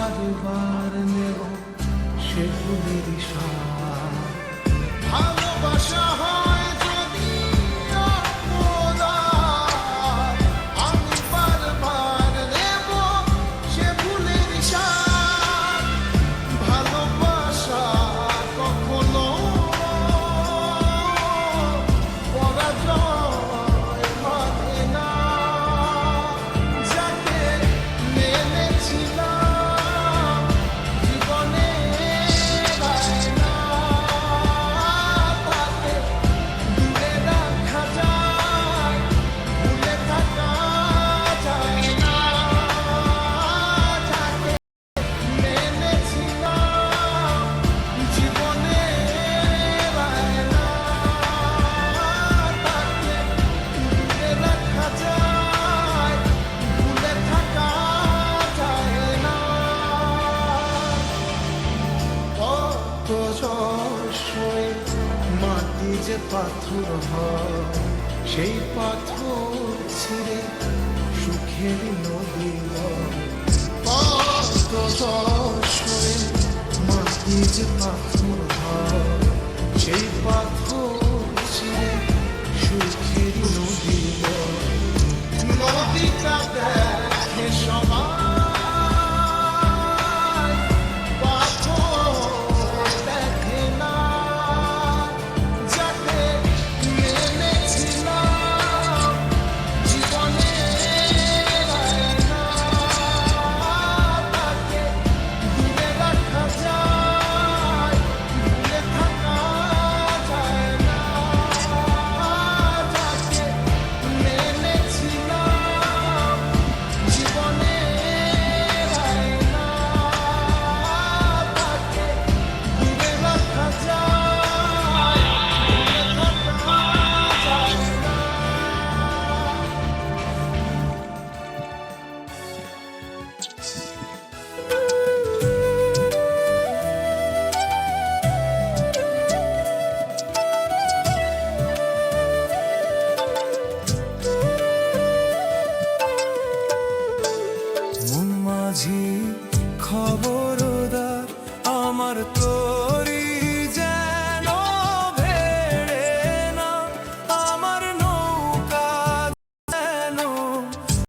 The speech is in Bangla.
বারবার নেব সে ফুলের স্বাদ। ভালোবাসা হয় যদি অপরাধ, আমি বারবার নেব সে ফুলের স্বাদ। ভালোবাসা কখনো পরাজয় মানে না, যাকে মেনেছিলাম জীবনে বায়না, তাকে দূরে রাখা যায়, ভুলে থাকা যায় না। যাকে মেনেছিলাম জীবনে বায়না, তাকে দূরে রাখা যায়, ভুলে থাকা যায় না। কত জশয়ে মাটি যে পাথর হয়, সেই পাথর ছিঁড়ে সুখের নদী হয়। কত জশয়ে মাটি যে পাথর হয়, সেই পাথর ছিঁড়ে সুখের নদী হয়। নদীটা দেখে সবাই, পাথর দেখে না। যাকে মেনেছিলাম জীবনে বায়না, তাকে দূরে রাখা যায়, ভুলে থাকা যায় না। যাকে মেনেছিলাম জীবনে বায়না, তাকে দূরে রাখা যায়, ভুলে থাকা যায় না। মন মাঝি